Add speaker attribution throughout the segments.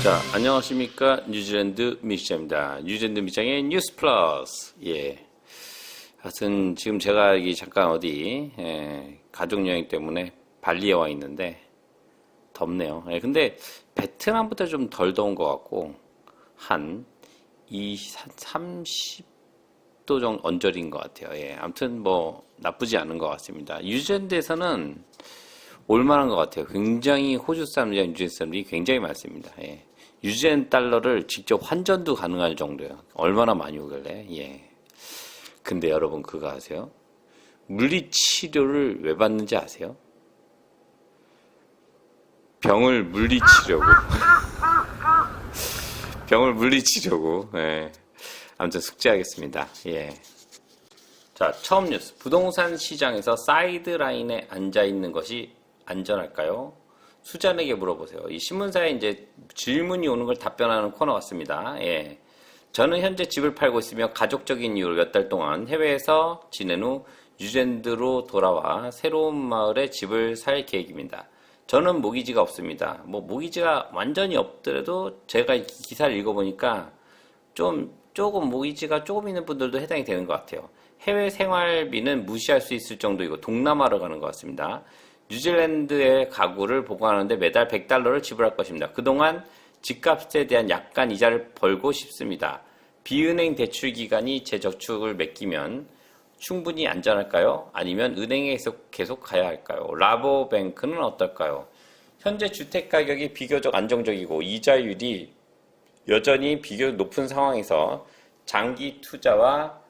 Speaker 1: 자, 안녕하십니까. 뉴질랜드 미시장입니다. 뉴질랜드 미시장의 뉴스 플러스. 예. 하여튼, 지금 제가 여기 잠깐 어디, 가족여행 때문에 발리에 와 있는데, 덥네요. 예, 근데, 베트남보다 좀 덜 더운 것 같고, 한 30도 정도 언저리인 것 같아요. 예. 아무튼 뭐, 나쁘지 않은 것 같습니다. 뉴질랜드에서는 올만한 것 같아요. 굉장히 호주 사람들이랑 뉴질랜드 사람들이 굉장히 많습니다. 예. 뉴질랜드 달러를 직접 환전도 가능할 정도예요. 얼마나 많이 오길래. 예. 근데 여러분 그거 아세요? 물리치료를 왜 받는지 아세요? 병을 물리치려고. 병을 물리치려고. 예. 아무튼 숙제하겠습니다. 예. 자, 처음 뉴스. 부동산 시장에서 사이드라인에 앉아 있는 것이 안전할까요? 수잔에게 물어보세요. 이 신문사에 이제 질문이 오는 걸 답변하는 코너 같습니다. 예. 저는 현재 집을 팔고 있으며 가족적인 이유로 몇 달 동안 해외에서 지낸 후 뉴질랜드로 돌아와 새로운 마을에 집을 살 계획입니다. 저는 모기지가 없습니다. 뭐 모기지가 완전히 없더라도 제가 기사를 읽어보니까 조금 모기지가 조금 있는 분들도 해당이 되는 것 같아요. 해외 생활비는 무시할 수 있을 정도이고 동남아로 가는 것 같습니다. 뉴질랜드의 가구를 보관하는데 매달 $100를 지불할 것입니다. 그동안 집값에 대한 약간 이자를 벌고 싶습니다. 비은행 대출 기간이 제 저축을 맡기면 충분히 안전할까요? 아니면 은행에 계속 가야 할까요? 라보뱅크는 어떨까요? 현재 주택 가격이 비교적 안정적이고 이자율이 여전히 비교적 높은 상황에서 장기 투자와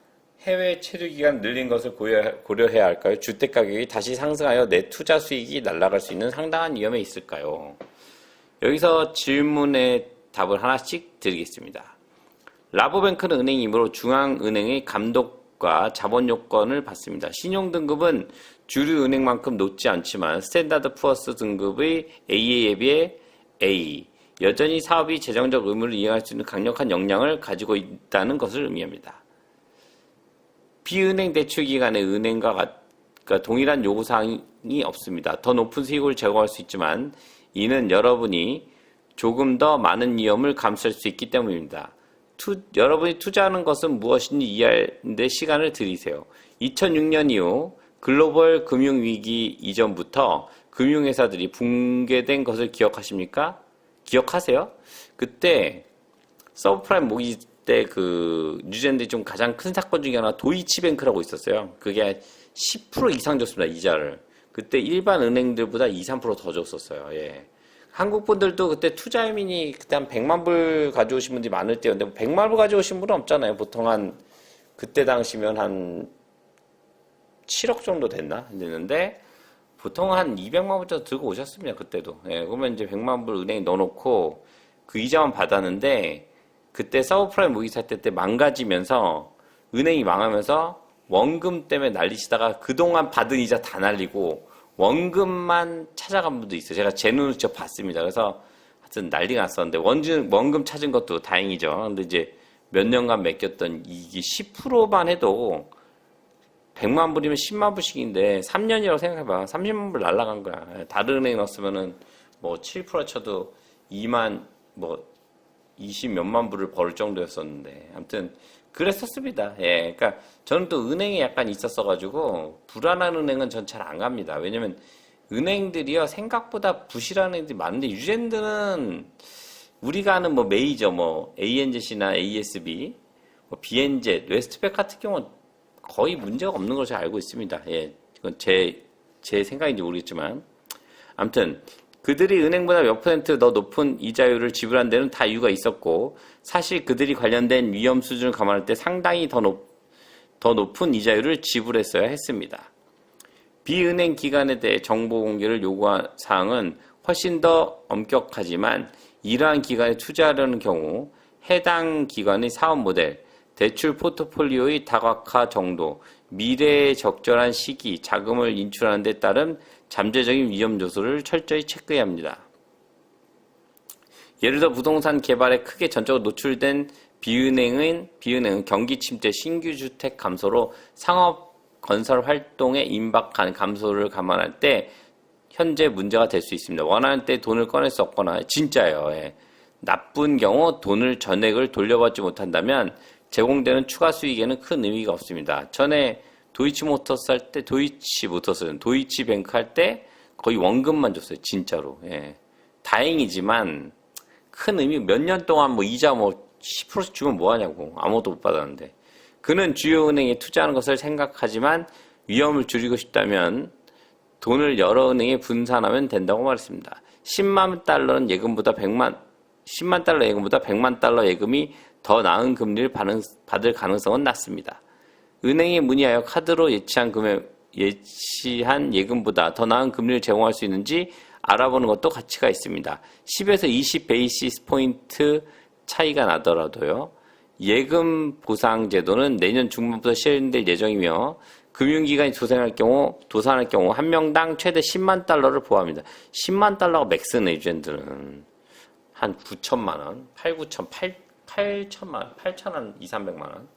Speaker 1: 해외 체류 기간 늘린 것을 고려해야 할까요? 주택 가격이 다시 상승하여 내 투자 수익이 날아갈 수 있는 상당한 위험에 있을까요? 여기서 질문의 답을 하나씩 드리겠습니다. 라보뱅크는 은행이므로 중앙은행의 감독과 자본 요건을 받습니다. 신용등급은 주류 은행만큼 높지 않지만 스탠다드 푸어스 등급의 AA에 비해 A, 여전히 사업이 재정적 의무를 이행할 수 있는 강력한 역량을 가지고 있다는 것을 의미합니다. 비은행 대출 기간에 은행과 동일한 요구사항이 없습니다. 더 높은 수익을 제공할 수 있지만 이는 여러분이 조금 더 많은 위험을 감수할 수 있기 때문입니다. 여러분이 투자하는 것은 무엇인지 이해하는데 시간을 들이세요. 2006년 이후 글로벌 금융위기 이전부터 금융회사들이 붕괴된 것을 기억하십니까? 기억하세요? 그때 서브프라임 모기지 때 뉴질랜드에 좀 가장 큰 사건 중에 하나 도이치뱅크라고 있었어요. 그게 10% 이상 줬습니다. 이자를. 그때 일반 은행들보다 2, 3%더 줬었어요. 예. 한국 분들도 그때 투자의민이 그때 한 100만 불 가져오신 분들이 많을 때였는데 100만 불 가져오신 분은 없잖아요. 보통 그때 당시면 한 7억 정도 됐는데 보통 한 200만 불 정도 들고 오셨습니다. 그때도. 예. 그러면 이제 100만 불 은행에 넣어놓고 그 이자만 받았는데 그때 서브프라임 모기지 살 때 망가지면서 은행이 망하면서 원금 때문에 난리치다가 그동안 받은 이자 다 날리고 원금만 찾아간 분도 있어요. 제가 제 눈으로 직접 봤습니다. 그래서 하여튼 난리가 났었는데 원금 찾은 것도 다행이죠. 근데 이제 몇 년간 맡겼던 이게 10%만 해도 100만 불이면 10만 불씩인데 3년이라고 생각해봐. 30만 불 날라간 거야. 다른 은행에 넣었으면은 뭐 7% 쳐도 2만 20 몇만 불을 벌 정도였었는데 아무튼 그랬었습니다. 예, 그러니까 저는 또 은행에 약간 있었어가지고 불안한 은행은 전 잘 안 갑니다. 왜냐면 은행들이요 생각보다 부실한 애들이 많은데 뉴질랜드는 우리가 아는 뭐 메이저 ANZ나 ASB, BNZ, 웨스트팩 같은 경우는 거의 문제가 없는 걸로 잘 알고 있습니다. 예, 이건 제 생각인지 모르겠지만 아무튼. 그들이 은행보다 몇 퍼센트 더 높은 이자율을 지불한 데는 다 이유가 있었고 사실 그들이 관련된 위험 수준을 감안할 때 상당히 더 높은 이자율을 지불했어야 했습니다. 비은행 기관에 대해 정보 공개를 요구한 사항은 훨씬 더 엄격하지만 이러한 기관에 투자하려는 경우 해당 기관의 사업 모델, 대출 포트폴리오의 다각화 정도, 미래의 적절한 시기, 자금을 인출하는 데 따른 잠재적인 위험 요소를 철저히 체크해야 합니다. 예를 들어 부동산 개발에 크게 전적으로 노출된 비은행은 경기 침체, 신규 주택 감소로 상업 건설 활동에 임박한 감소를 감안할 때 현재 문제가 될 수 있습니다. 원하는 때 돈을 꺼낼 수 없거나 진짜예요. 예. 나쁜 경우 돈을 전액을 돌려받지 못한다면 제공되는 추가 수익에는 큰 의미가 없습니다. 전에 도이치뱅크 할 때 거의 원금만 줬어요. 진짜로. 예. 다행이지만 큰 의미, 몇 년 동안 뭐 이자 뭐 10%씩 주면 뭐 하냐고. 아무것도 못 받았는데. 그는 주요 은행에 투자하는 것을 생각하지만 위험을 줄이고 싶다면 돈을 여러 은행에 분산하면 된다고 말했습니다. 10만 달러 예금보다 100만 달러 예금이 더 나은 금리를 받을 가능성은 낮습니다. 은행에 문의하여 카드로 예치한 예금보다 더 나은 금리를 제공할 수 있는지 알아보는 것도 가치가 있습니다. 10에서 20 베이시스 포인트 차이가 나더라도요. 예금 보상 제도는 내년 중반부터 시행될 예정이며 금융기관이 도산할 경우 한 명당 최대 10만 달러를 보호합니다. 10만 달러가 맥스네, 유젠들은. 한 9천만 원, 8천만 원, 8천만 2, 300만 원.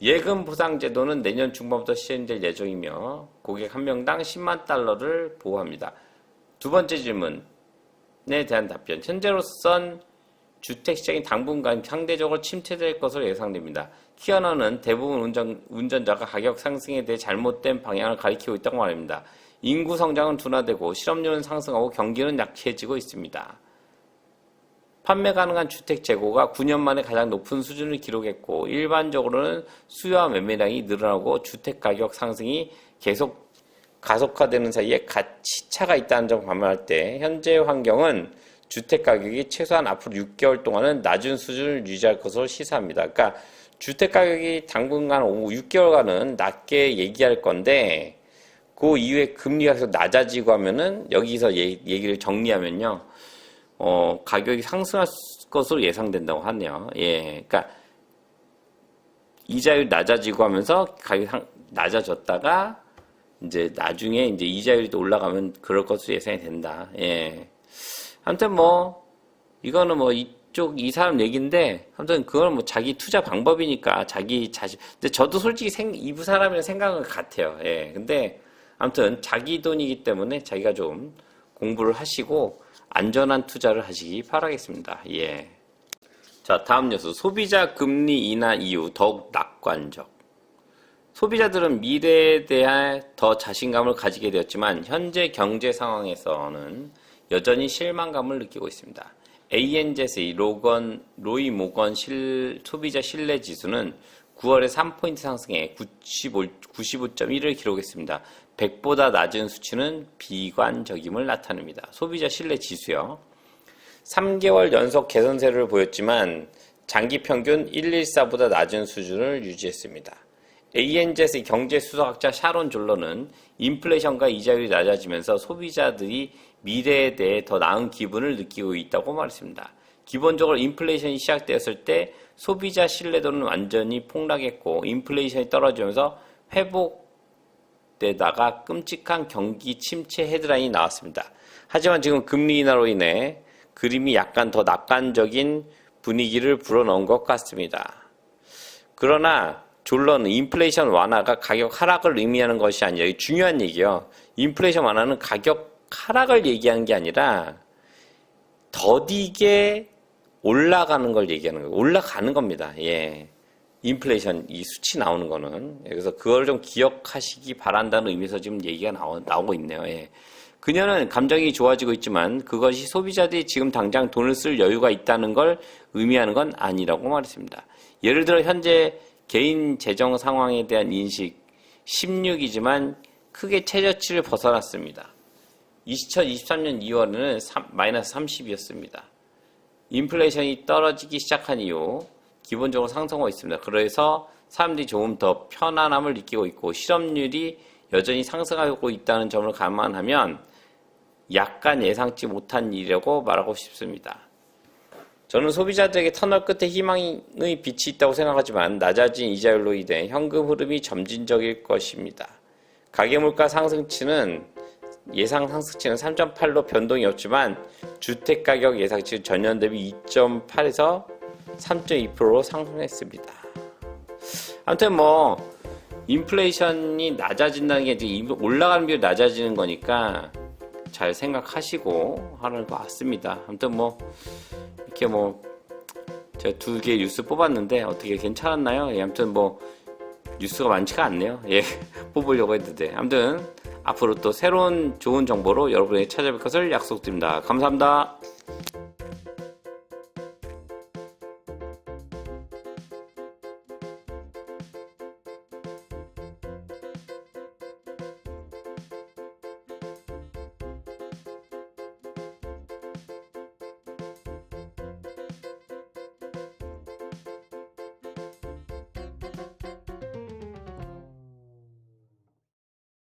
Speaker 1: 예금 보상 제도는 내년 중반부터 시행될 예정이며 고객 한 명당 10만 달러를 보호합니다. 두 번째 질문에 대한 답변. 현재로선 주택시장이 당분간 상대적으로 침체될 것으로 예상됩니다. 키어너는 대부분 운전자가 가격 상승에 대해 잘못된 방향을 가리키고 있다고 말합니다. 인구 성장은 둔화되고 실업률은 상승하고 경기는 약해지고 있습니다. 판매 가능한 주택 재고가 9년 만에 가장 높은 수준을 기록했고 일반적으로는 수요와 매매량이 늘어나고 주택 가격 상승이 계속 가속화되는 사이에 가치차가 있다는 점을 감안할 때 현재 환경은 주택 가격이 최소한 앞으로 6개월 동안은 낮은 수준을 유지할 것으로 시사합니다. 그러니까 주택 가격이 당분간 6개월간은 낮게 얘기할 건데 그 이후에 금리가 계속 낮아지고 하면은 여기서 얘기를 정리하면요. 가격이 상승할 것으로 예상된다고 하네요. 예. 그러니까 이자율이 낮아지고 하면서 가격이 낮아졌다가 이제 나중에 이제 이자율이 또 올라가면 그럴 것으로 예상이 된다. 예. 아무튼 뭐 이거는 뭐 이 사람 얘기인데 아무튼 그건 뭐 자기 투자 방법이니까 자기 자신. 근데 저도 솔직히 이부 사람이랑 생각은 같아요. 예. 근데 아무튼 자기 돈이기 때문에 자기가 좀 공부를 하시고 안전한 투자를 하시기 바라겠습니다. 예. 자, 다음 뉴스. 소비자 금리 인하 이후 더욱 낙관적. 소비자들은 미래에 대해 더 자신감을 가지게 되었지만 현재 경제 상황에서는 여전히 실망감을 느끼고 있습니다. ANZ의 로이 모건 소비자 신뢰 지수는 9월에 3포인트 상승해 95.1을 기록했습니다. 100보다 낮은 수치는 비관적임을 나타냅니다. 소비자 신뢰 지수요. 3개월 연속 개선세를 보였지만 장기 평균 114보다 낮은 수준을 유지했습니다. ANZ의 경제수석학자 샤론 졸러는 인플레이션과 이자율이 낮아지면서 소비자들이 미래에 대해 더 나은 기분을 느끼고 있다고 말했습니다. 기본적으로 인플레이션이 시작되었을 때 소비자 신뢰도는 완전히 폭락했고 인플레이션이 떨어지면서 회복되다가 끔찍한 경기 침체 헤드라인이 나왔습니다. 하지만 지금 금리 인하로 인해 그림이 약간 더 낙관적인 분위기를 불어넣은 것 같습니다. 그러나 졸러는 인플레이션 완화가 가격 하락을 의미하는 것이 아니라 중요한 얘기예요. 인플레이션 완화는 가격 하락을 얘기하는 게 아니라 더디게 올라가는 걸 얘기하는 거예요. 올라가는 겁니다. 예. 인플레이션 이 수치 나오는 거는. 그래서 그걸 좀 기억하시기 바란다는 의미에서 지금 얘기가 나오고 있네요. 예. 그녀는 감정이 좋아지고 있지만 그것이 소비자들이 지금 당장 돈을 쓸 여유가 있다는 걸 의미하는 건 아니라고 말했습니다. 예를 들어 현재 개인 재정 상황에 대한 인식 16이지만 크게 최저치를 벗어났습니다. 2023년 2월에는 마이너스 30이었습니다. 인플레이션이 떨어지기 시작한 이후 기본적으로 상승하고 있습니다. 그래서 사람들이 조금 더 편안함을 느끼고 있고 실업률이 여전히 상승하고 있다는 점을 감안하면 약간 예상치 못한 일이라고 말하고 싶습니다. 저는 소비자들에게 터널 끝에 희망의 빛이 있다고 생각하지만 낮아진 이자율로 인해 현금 흐름이 점진적일 것입니다. 가계물가 상승치는 예상 상승치는 3.8로 변동이 없지만 주택가격 예상치는 전년 대비 2.8에서 3.2%로 상승했습니다. 아무튼 뭐 인플레이션이 낮아진다는 게 이제 올라가는 비율이 낮아지는 거니까 잘 생각하시고 하는 것 같습니다. 아무튼 뭐 이렇게 뭐 제가 2개 뉴스 뽑았는데 어떻게 괜찮았나요? 예, 아무튼 뭐 뉴스가 많지가 않네요. 예, 뽑으려고 했는데 아무튼 앞으로 또 새로운 좋은 정보로 여러분에게 찾아뵐 것을 약속드립니다. 감사합니다.